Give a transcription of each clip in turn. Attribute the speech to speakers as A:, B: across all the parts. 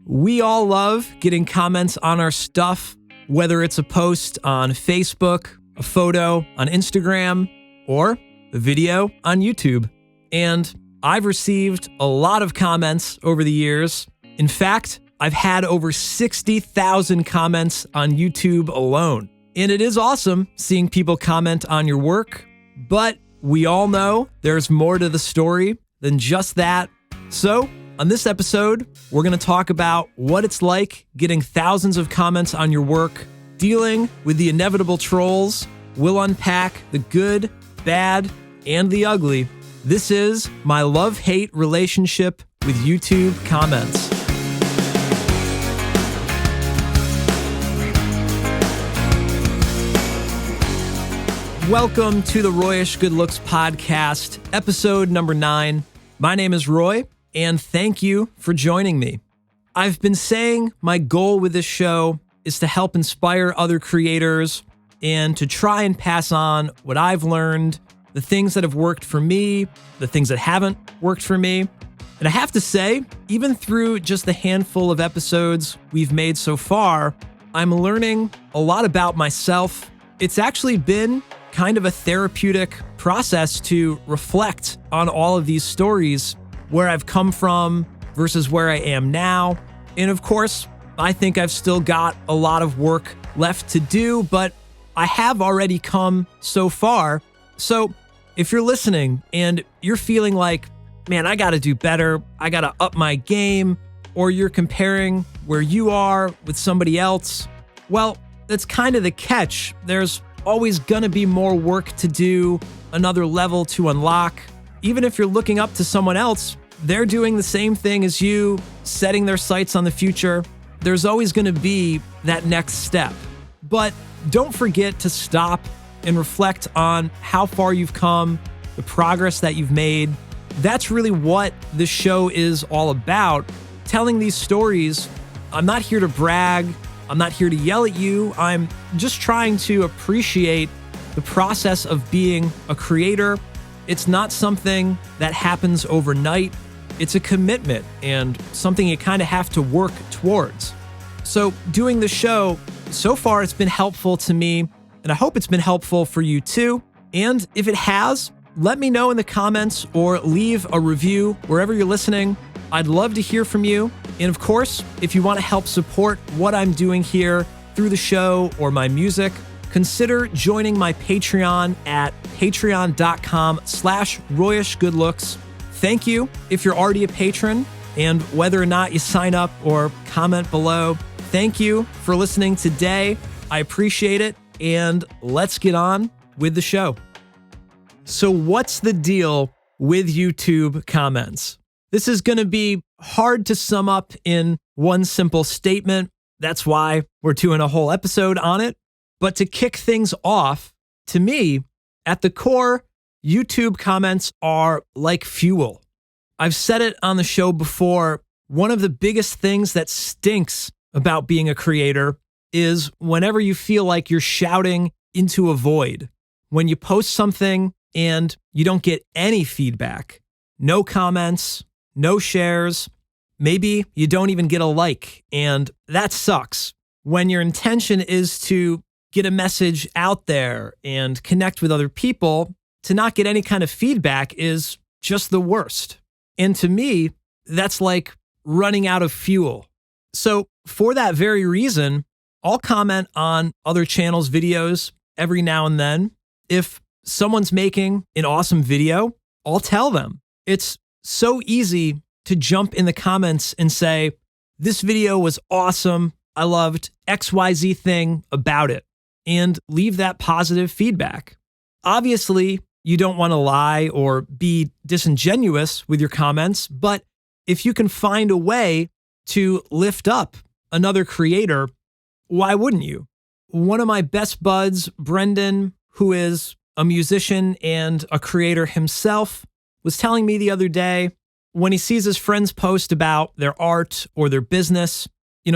A: We all love getting comments on our stuff, whether it's a post on Facebook, a photo on Instagram, or a video on YouTube. And I've received a lot of comments over the years. In fact, I've had over 60,000 comments on YouTube alone. And it is awesome seeing people comment on your work, but we all know there's more to the story than just that. So, on this episode, we're going to talk about what it's like getting thousands of comments on your work, dealing with the inevitable trolls. We'll unpack the good, bad, and the ugly. This is my love-hate relationship with YouTube comments. Welcome to the Royish Good Looks podcast, episode number 9. My name is Roy, and thank you for joining me. I've been saying my goal with this show is to help inspire other creators and to try and pass on what I've learned, the things that have worked for me, the things that haven't worked for me. And I have to say, even through just the handful of episodes we've made so far, I'm learning a lot about myself. It's actually been kind of a therapeutic process to reflect on all of these stories, where I've come from versus where I am now. And of course, I think I've still got a lot of work left to do, but I have already come so far. So if you're listening and you're feeling like, man, I got to do better, I got to up my game, or you're comparing where you are with somebody else, well, that's kind of the catch. There's always going to be more work to do, another level to unlock. Even if you're looking up to someone else, they're doing the same thing as you, setting their sights on the future. There's always going to be that next step. But don't forget to stop and reflect on how far you've come, the progress that you've made. That's really what this show is all about. Telling these stories. I'm not here to brag. I'm not here to yell at you. I'm just trying to appreciate the process of being a creator. It's not something that happens overnight. It's a commitment and something you kind of have to work towards. So doing the show, so far it's been helpful to me, and I hope it's been helpful for you too. And if it has, let me know in the comments or leave a review wherever you're listening. I'd love to hear from you. And of course, if you want to help support what I'm doing here through the show or my music, consider joining my Patreon at patreon.com/RoyishGoodLooks. Thank you if you're already a patron, and whether or not you sign up or comment below, thank you for listening today. I appreciate it, and let's get on with the show. So what's the deal with YouTube comments? This is going to be hard to sum up in one simple statement. That's why we're doing a whole episode on it. But to kick things off, to me, at the core, YouTube comments are like fuel. I've said it on the show before. One of the biggest things that stinks about being a creator is whenever you feel like you're shouting into a void. When you post something and you don't get any feedback, no comments, no shares, maybe you don't even get a like, and that sucks. When your intention is to get a message out there and connect with other people, to not get any kind of feedback is just the worst. And to me, that's like running out of fuel. So for that very reason, I'll comment on other channels' videos every now and then. If someone's making an awesome video, I'll tell them. It's so easy to jump in the comments and say, this video was awesome. I loved XYZ thing about it, and leave that positive feedback. Obviously, you don't want to lie or be disingenuous with your comments, but if you can find a way to lift up another creator, why wouldn't you? One of my best buds, Brendan, who is a musician and a creator himself, was telling me the other day, when he sees his friends post about their art or their business,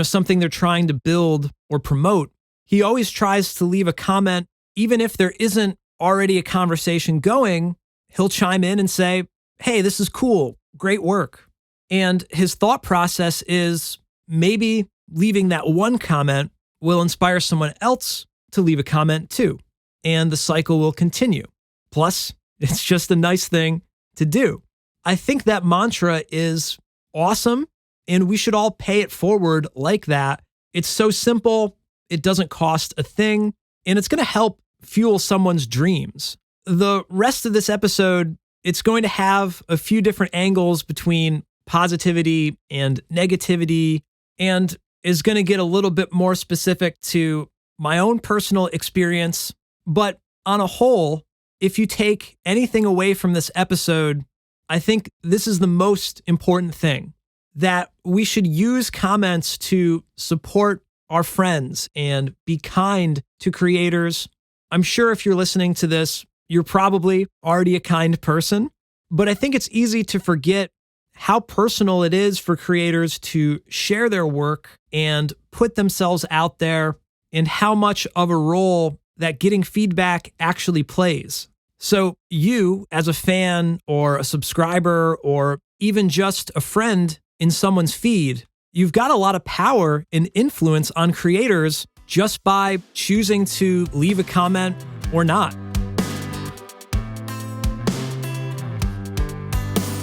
A: something they're trying to build or promote, he always tries to leave a comment. Even if there isn't already a conversation going, he'll chime in and say, hey, this is cool, great work. And his thought process is, maybe leaving that one comment will inspire someone else to leave a comment too, and the cycle will continue. Plus, it's just a nice thing to do. I think that mantra is awesome, and we should all pay it forward like that. It's so simple, it doesn't cost a thing, and it's going to help fuel someone's dreams. The rest of this episode, it's going to have a few different angles between positivity and negativity, and is going to get a little bit more specific to my own personal experience. But on a whole, if you take anything away from this episode, I think this is the most important thing, that we should use comments to support our friends and be kind to creators. I'm sure if you're listening to this, you're probably already a kind person, but I think it's easy to forget how personal it is for creators to share their work and put themselves out there, and how much of a role that getting feedback actually plays. So you, as a fan or a subscriber or even just a friend in someone's feed, you've got a lot of power and influence on creators just by choosing to leave a comment or not.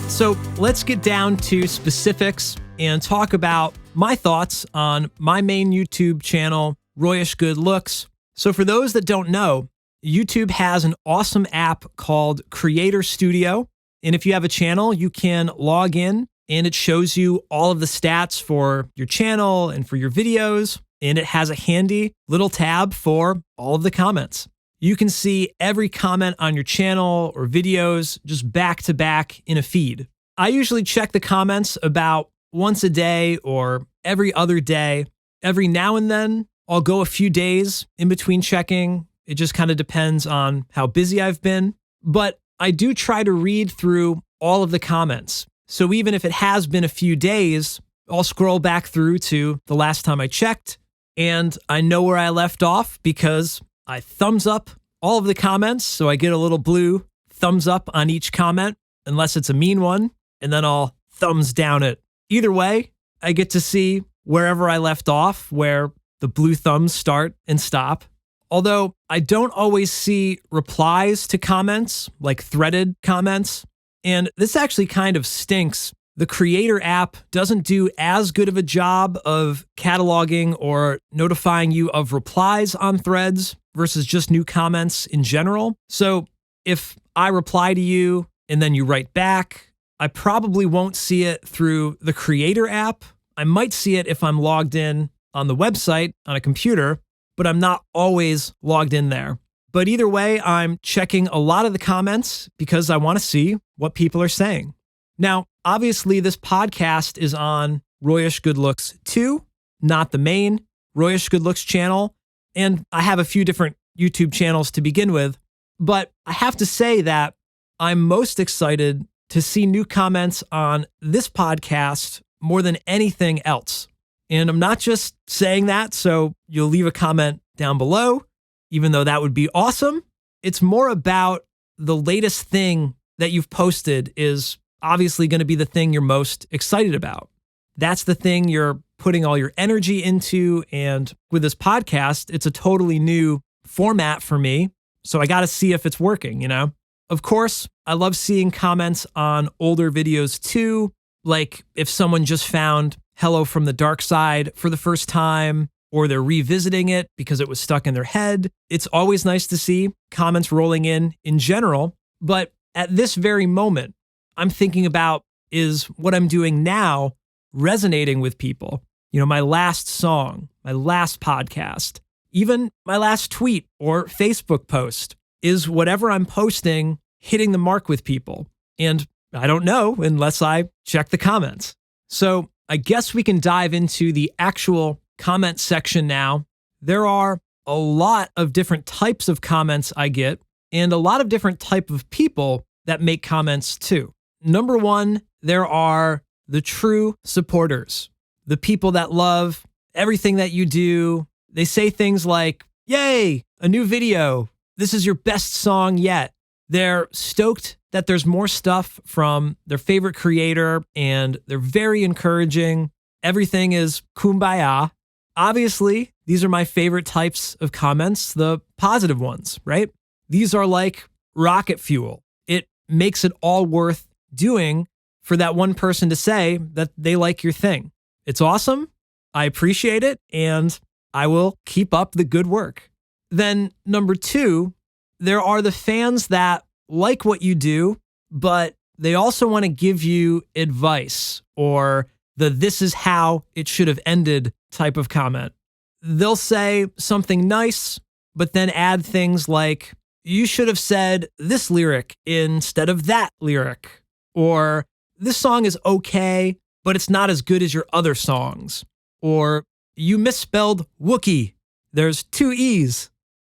A: So let's get down to specifics and talk about my thoughts on my main YouTube channel, Royish Good Looks. So for those that don't know, YouTube has an awesome app called Creator Studio. And if you have a channel, you can log in and it shows you all of the stats for your channel and for your videos. And it has a handy little tab for all of the comments. You can see every comment on your channel or videos just back to back in a feed. I usually check the comments about once a day or every other day. Every now and then, I'll go a few days in between checking. It just kind of depends on how busy I've been. But I do try to read through all of the comments. So even if it has been a few days, I'll scroll back through to the last time I checked, and I know where I left off because I thumbs up all of the comments. So I get a little blue thumbs up on each comment, unless it's a mean one, and then I'll thumbs down it. Either way, I get to see wherever I left off, where the blue thumbs start and stop. Although I don't always see replies to comments, like threaded comments. And this actually kind of stinks. The Creator app doesn't do as good of a job of cataloging or notifying you of replies on threads versus just new comments in general. So if I reply to you and then you write back, I probably won't see it through the Creator app. I might see it if I'm logged in on the website on a computer, but I'm not always logged in there. But either way, I'm checking a lot of the comments because I want to see what people are saying. Now, obviously, this podcast is on Royish Good Looks 2, not the main Royish Good Looks channel. And I have a few different YouTube channels to begin with. But I have to say that I'm most excited to see new comments on this podcast more than anything else. And I'm not just saying that so you'll leave a comment down below, even though that would be awesome. It's more about the latest thing that you've posted is obviously going to be the thing you're most excited about. That's the thing you're putting all your energy into. And with this podcast, it's a totally new format for me. So I got to see if it's working, you know? Of course, I love seeing comments on older videos too. Like if someone just found Hello from the Dark Side for the first time, or they're revisiting it because it was stuck in their head. It's always nice to see comments rolling in general. But at this very moment, I'm thinking about, is what I'm doing now resonating with people? You know, my last song, my last podcast, even my last tweet or Facebook post, is whatever I'm posting hitting the mark with people? And I don't know unless I check the comments. So I guess we can dive into the actual comment section now. There are a lot of different types of comments I get, and a lot of different type of people that make comments too. Number one, there are the true supporters, the people that love everything that you do. They say things like, "Yay, a new video. This is your best song yet." They're stoked that there's more stuff from their favorite creator, and they're very encouraging. everything is kumbaya. Obviously, these are my favorite types of comments, the positive ones, right? These are like rocket fuel. It makes it all worth doing for that one person to say that they like your thing. It's awesome. I appreciate it, and I will keep up the good work. Then number 2, there are the fans that like what you do, but they also want to give you advice or the "this is how it should have ended" type of comment. They'll say something nice, but then add things like, "You should have said this lyric instead of that lyric," or "this song is okay, but it's not as good as your other songs," or "you misspelled Wookiee. There's 2 E's."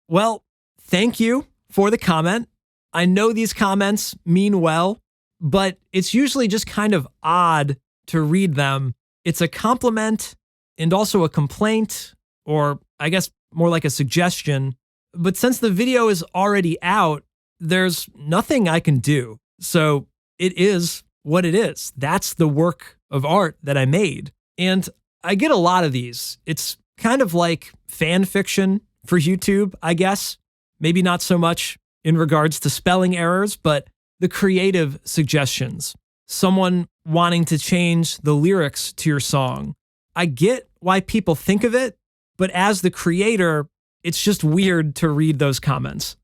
A: Well, thank you for the comment. I know these comments mean well, but it's usually just kind of odd to read them. It's a compliment and also a complaint, or I guess more like a suggestion. But since the video is already out, there's nothing I can do. So it is what it is. That's the work of art that I made. And I get a lot of these. It's kind of like fan fiction for YouTube, I guess. Maybe not so much in regards to spelling errors, but the creative suggestions. Someone wanting to change the lyrics to your song. I get why people think of it, but as the creator, it's just weird to read those comments.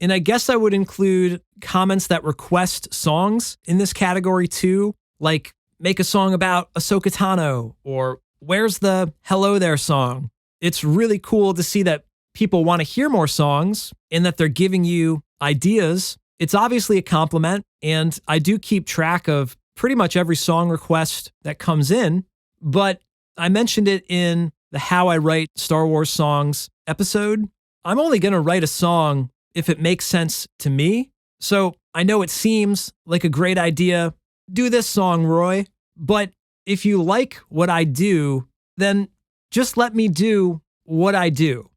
A: And I guess I would include comments that request songs in this category too, like make a song about Ahsoka Tano, or where's the Hello There song. It's really cool to see that people want to hear more songs and that they're giving you ideas. It's obviously a compliment, and I do keep track of pretty much every song request that comes in, but I mentioned it in the How I Write Star Wars Songs episode. I'm only going to write a song if it makes sense to me. So I know it seems like a great idea. Do this song, Roy. But if you like what I do, then just let me do what I do.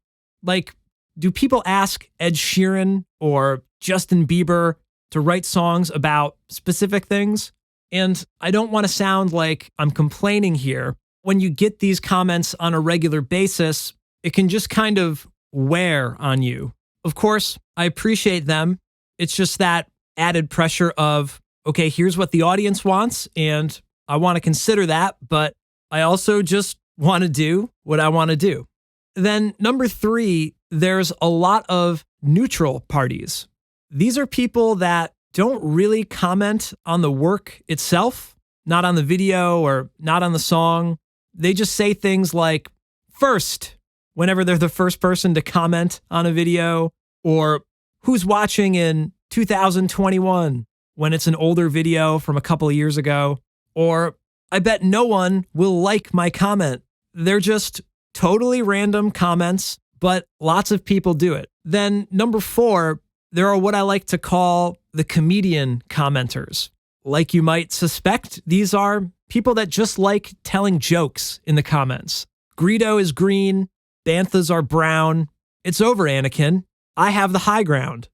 A: Like, do people ask Ed Sheeran or Justin Bieber to write songs about specific things? And I don't want to sound like I'm complaining here. When you get these comments on a regular basis, it can just kind of wear on you. Of course, I appreciate them. It's just that added pressure of, okay, here's what the audience wants, and I want to consider that, but I also just want to do what I want to do. Then number 3, there's a lot of neutral parties. These are people that don't really comment on the work itself, not on the video or not on the song. They just say things like "first" whenever they're the first person to comment on a video, or "who's watching in 2021" when it's an older video from a couple of years ago, or "I bet no one will like my comment." They're just totally random comments, but lots of people do it. Then number 4, there are what I like to call the comedian commenters. Like you might suspect, these are people that just like telling jokes in the comments. Greedo is green, Banthas are brown. It's over, Anakin. I have the high ground.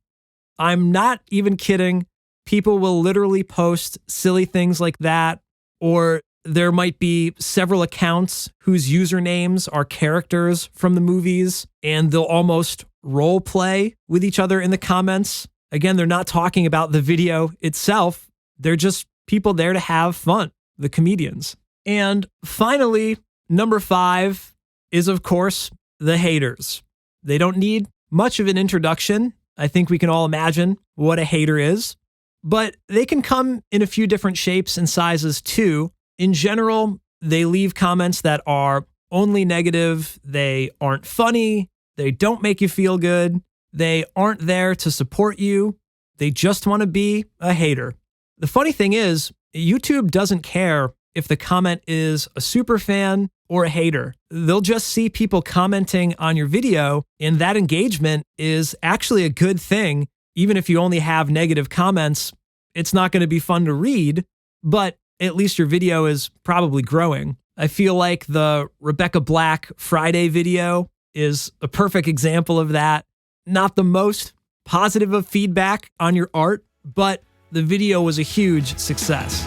A: I'm not even kidding. People will literally post silly things like that, or there might be several accounts whose usernames are characters from the movies, and they'll almost role play with each other in the comments. Again, they're not talking about the video itself. They're just people there to have fun, the comedians. And finally, number 5 is, of course, the haters. They don't need much of an introduction. I think we can all imagine what a hater is, but they can come in a few different shapes and sizes too. In general, they leave comments that are only negative. They aren't funny. They don't make you feel good. They aren't there to support you. They just want to be a hater. The funny thing is, YouTube doesn't care if the comment is a super fan or a hater. They'll just see people commenting on your video, and that engagement is actually a good thing. Even if you only have negative comments, it's not going to be fun to read, but at least your video is probably growing. I feel like the Rebecca Black Friday video is a perfect example of that. Not the most positive of feedback on your art, but the video was a huge success.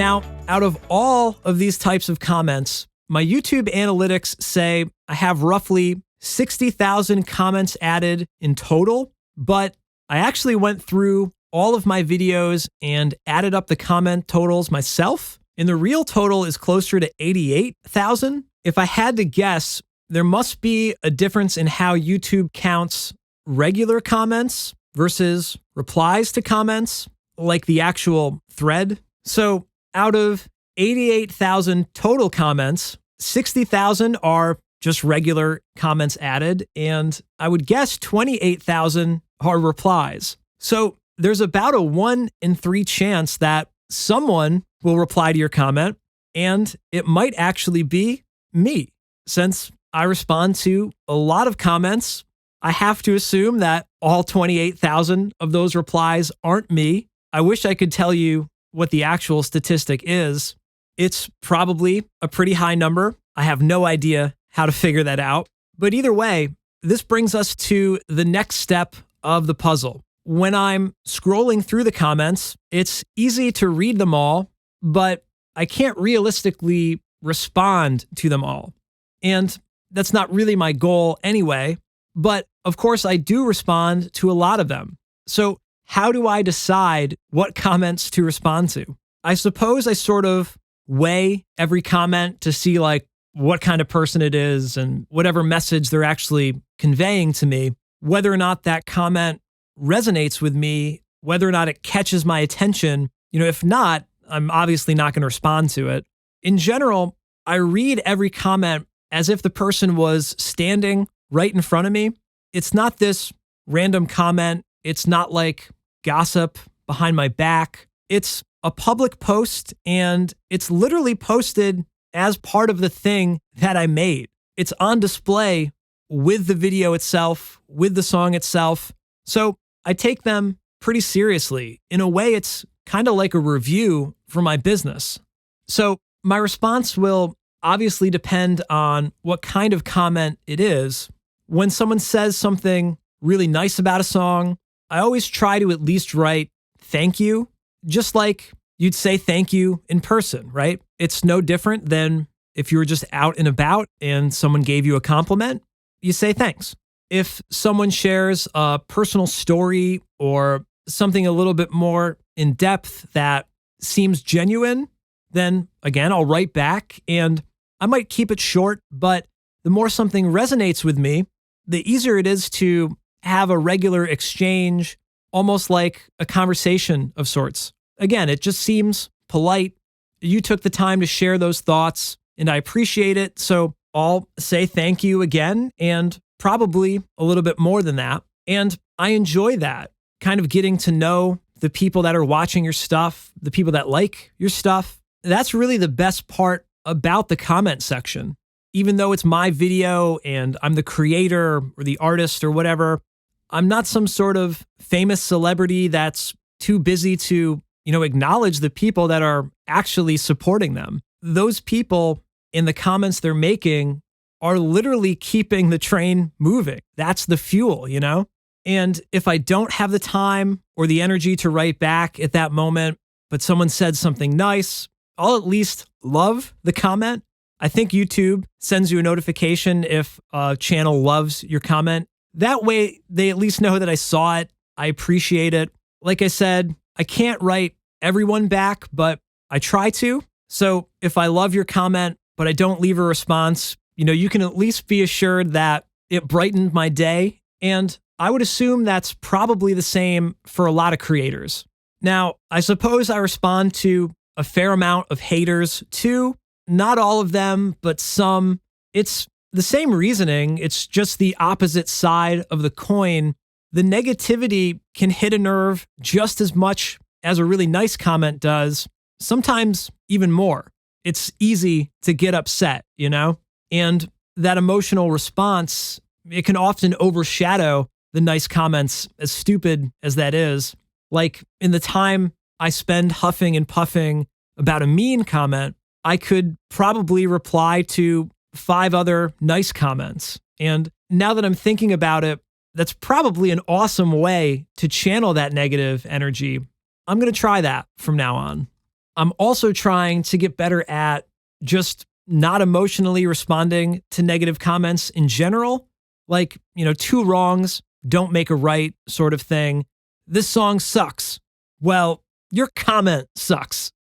A: Now, out of all of these types of comments, my YouTube analytics say I have roughly 60,000 comments added in total, but I actually went through all of my videos and added up the comment totals myself, and the real total is closer to 88,000. If I had to guess, there must be a difference in how YouTube counts regular comments versus replies to comments, like the actual thread. So out of 88,000 total comments, 60,000 are just regular comments added, and I would guess 28,000 are replies. So there's about a 1 in 3 chance that someone will reply to your comment, and it might actually be me. Since I respond to a lot of comments, I have to assume that all 28,000 of those replies aren't me. I wish I could tell you what the actual statistic is. It's probably a pretty high number. I have no idea how to figure that out. But either way, this brings us to the next step of the puzzle. When I'm scrolling through the comments, it's easy to read them all, but I can't realistically respond to them all. And that's not really my goal anyway. But of course, I do respond to a lot of them. So how do I decide what comments to respond to? I suppose I sort of weigh every comment to see like what kind of person it is and whatever message they're actually conveying to me, whether or not that comment resonates with me, whether or not it catches my attention. If not, I'm obviously not going to respond to it. In general, I read every comment as if the person was standing right in front of me. It's not this random comment. It's not like gossip behind my back. It's a public post, and it's literally posted as part of the thing that I made. It's on display with the video itself, with the song itself. So I take them pretty seriously. In a way, it's kind of like a review for my business. So my response will obviously depend on what kind of comment it is. When someone says something really nice about a song, I always try to at least write thank you, just like you'd say thank you in person, right? It's no different than if you were just out and about and someone gave you a compliment, you say thanks. If someone shares a personal story or something a little bit more in depth that seems genuine, then again, I'll write back, and I might keep it short, but the more something resonates with me, the easier it is to have a regular exchange, almost like a conversation of sorts. Again, it just seems polite. You took the time to share those thoughts, and I appreciate it. So I'll say thank you again, and probably a little bit more than that. And I enjoy that, kind of getting to know the people that are watching your stuff, the people that like your stuff. That's really the best part about the comment section. Even though it's my video and I'm the creator or the artist or whatever, I'm not some sort of famous celebrity that's too busy to, acknowledge the people that are actually supporting them. Those people in the comments they're making are literally keeping the train moving. That's the fuel, And if I don't have the time or the energy to write back at that moment, but someone said something nice, I'll at least love the comment. I think YouTube sends you a notification if a channel loves your comment. That way, they at least know that I saw it. I appreciate it. Like I said, I can't write everyone back, but I try to. So if I love your comment, but I don't leave a response, you can at least be assured that it brightened my day. And I would assume that's probably the same for a lot of creators. Now, I suppose I respond to a fair amount of haters too. Not all of them, but some. It's the same reasoning. It's just the opposite side of the coin. The negativity can hit a nerve just as much as a really nice comment does, sometimes even more. It's easy to get upset, And that emotional response, it can often overshadow the nice comments, as stupid as that is. Like in the time I spend huffing and puffing about a mean comment, I could probably reply to 5 other nice comments. And now that I'm thinking about it, that's probably an awesome way to channel that negative energy. I'm going to try that from now on. I'm also trying to get better at just not emotionally responding to negative comments in general. Like, two wrongs don't make a right sort of thing. This song sucks. Well, your comment sucks.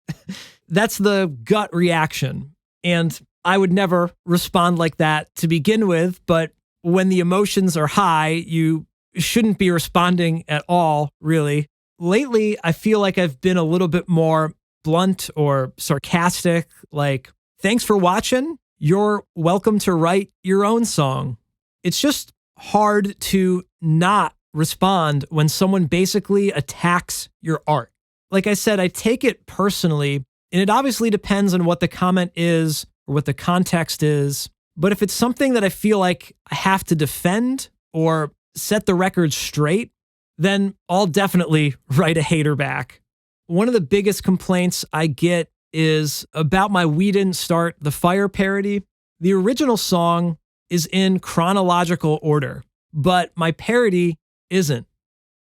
A: That's the gut reaction. And I would never respond like that to begin with, but when the emotions are high, you shouldn't be responding at all, really. Lately, I feel like I've been a little bit more blunt or sarcastic, like, thanks for watching. You're welcome to write your own song. It's just hard to not respond when someone basically attacks your art. Like I said, I take it personally, and it obviously depends on what the comment is or what the context is. But if it's something that I feel like I have to defend or set the record straight, then I'll definitely write a hater back. One of the biggest complaints I get is about my We Didn't Start the Fire parody. The original song is in chronological order, but my parody isn't.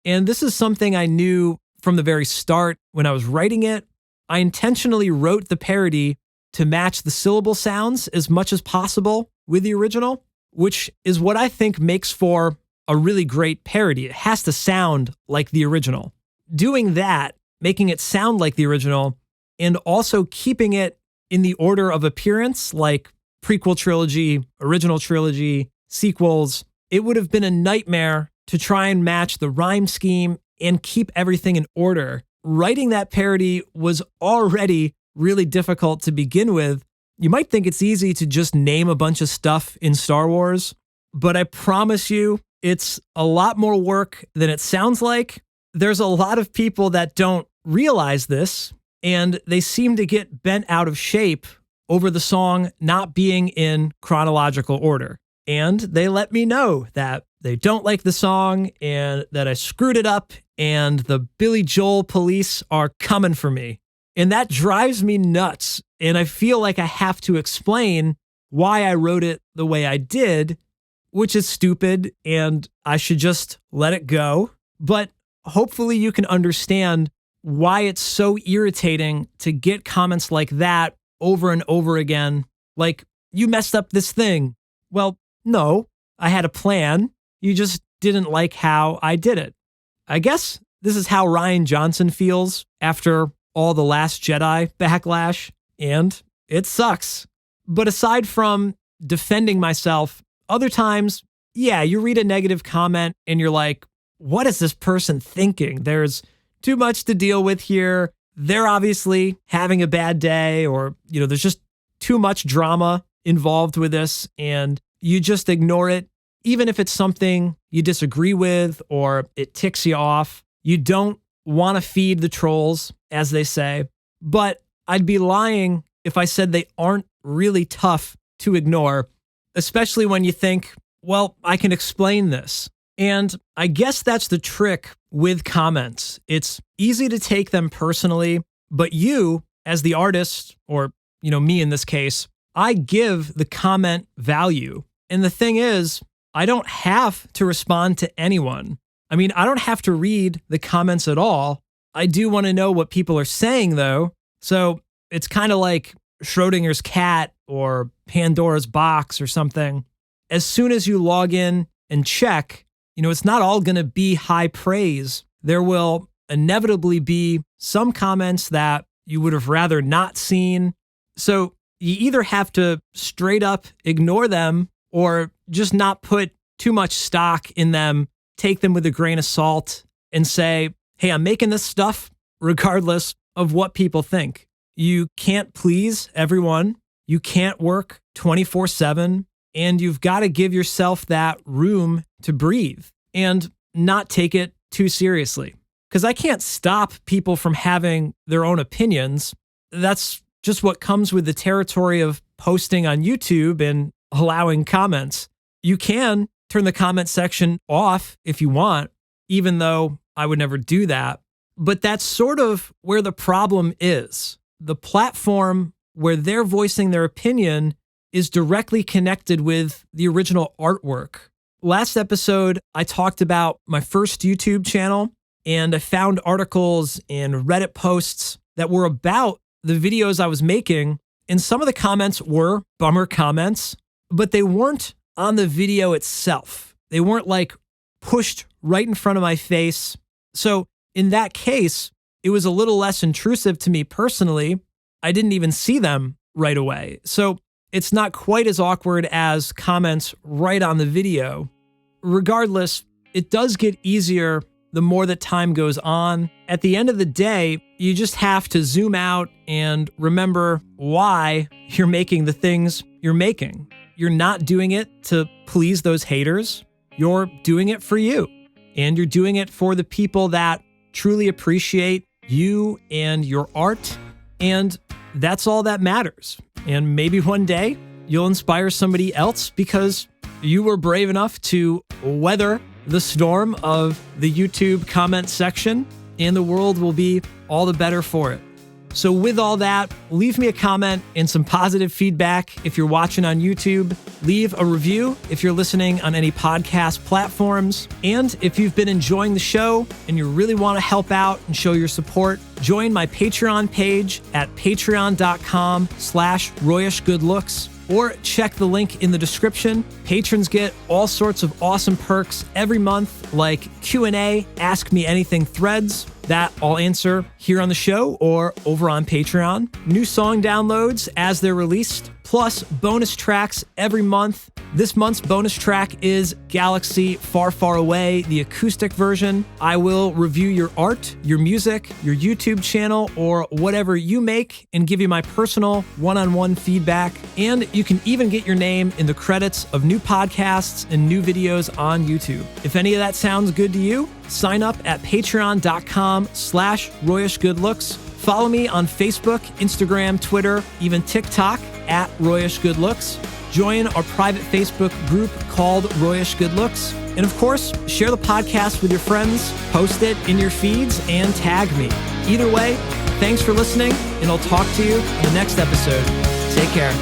A: And this is something I knew from the very start when I was writing it. I intentionally wrote the parody to match the syllable sounds as much as possible with the original, which is what I think makes for a really great parody. It has to sound like the original. Doing that, making it sound like the original, and also keeping it in the order of appearance, like prequel trilogy, original trilogy, sequels, it would have been a nightmare to try and match the rhyme scheme and keep everything in order. Writing that parody was already really difficult to begin with. You might think it's easy to just name a bunch of stuff in Star Wars, but I promise you, it's a lot more work than it sounds like. There's a lot of people that don't realize this, and they seem to get bent out of shape over the song not being in chronological order. And they let me know that they don't like the song and that I screwed it up and the Billy Joel police are coming for me. And that drives me nuts. And I feel like I have to explain why I wrote it the way I did, which is stupid and I should just let it go. But hopefully you can understand why it's so irritating to get comments like that over and over again. Like, you messed up this thing. Well, no, I had a plan. You just didn't like how I did it. I guess this is how Rian Johnson feels after all the Last Jedi backlash, and it sucks. But aside from defending myself, other times, yeah, you read a negative comment and you're like, what is this person thinking? There's too much to deal with here. They're obviously having a bad day, or, there's just too much drama involved with this, and you just ignore it. Even if it's something you disagree with or it ticks you off, you don't want to feed the trolls, as they say. But I'd be lying if I said they aren't really tough to ignore, especially when you think, well, I can explain this. And I guess that's the trick with comments. It's easy to take them personally, but you, as the artist, or, me in this case, I give the comment value. And the thing is, I don't have to respond to anyone. I mean, I don't have to read the comments at all. I do want to know what people are saying, though. So it's kind of like Schrodinger's cat or Pandora's box or something. As soon as you log in and check, it's not all going to be high praise. There will inevitably be some comments that you would have rather not seen. So you either have to straight up ignore them or just not put too much stock in them, take them with a grain of salt and say, hey, I'm making this stuff regardless of what people think. You can't please everyone. You can't work 24/7, and you've got to give yourself that room to breathe and not take it too seriously. Because I can't stop people from having their own opinions. That's just what comes with the territory of posting on YouTube and allowing comments. You can turn the comment section off if you want, even though I would never do that. But that's sort of where the problem is. The platform where they're voicing their opinion is directly connected with the original artwork. Last episode, I talked about my first YouTube channel, and I found articles and Reddit posts that were about the videos I was making, and some of the comments were bummer comments, but they weren't on the video itself. They weren't like pushed right in front of my face. So in that case, it was a little less intrusive to me personally. I didn't even see them right away. So it's not quite as awkward as comments right on the video. Regardless, it does get easier the more that time goes on. At the end of the day, you just have to zoom out and remember why you're making the things you're making. You're not doing it to please those haters. You're doing it for you. And you're doing it for the people that truly appreciate you and your art. And that's all that matters. And maybe one day you'll inspire somebody else because you were brave enough to weather the storm of the YouTube comment section, and the world will be all the better for it. So with all that, leave me a comment and some positive feedback if you're watching on YouTube. Leave a review if you're listening on any podcast platforms. And if you've been enjoying the show and you really want to help out and show your support, join my Patreon page at patreon.com/RoyishGoodLooks. Or check the link in the description. Patrons get all sorts of awesome perks every month, like Q&A, Ask Me Anything threads that I'll answer here on the show or over on Patreon. New song downloads as they're released, plus bonus tracks every month. This month's bonus track is Galaxy Far, Far Away, the acoustic version. I will review your art, your music, your YouTube channel, or whatever you make and give you my personal one-on-one feedback. And you can even get your name in the credits of new podcasts and new videos on YouTube. If any of that sounds good to you, sign up at patreon.com/RoyishGoodLooks. Follow me on Facebook, Instagram, Twitter, even TikTok at RoyishGoodLooks. Join our private Facebook group called Royish Good Looks. And of course, share the podcast with your friends, post it in your feeds, and tag me. Either way, thanks for listening, and I'll talk to you in the next episode. Take care.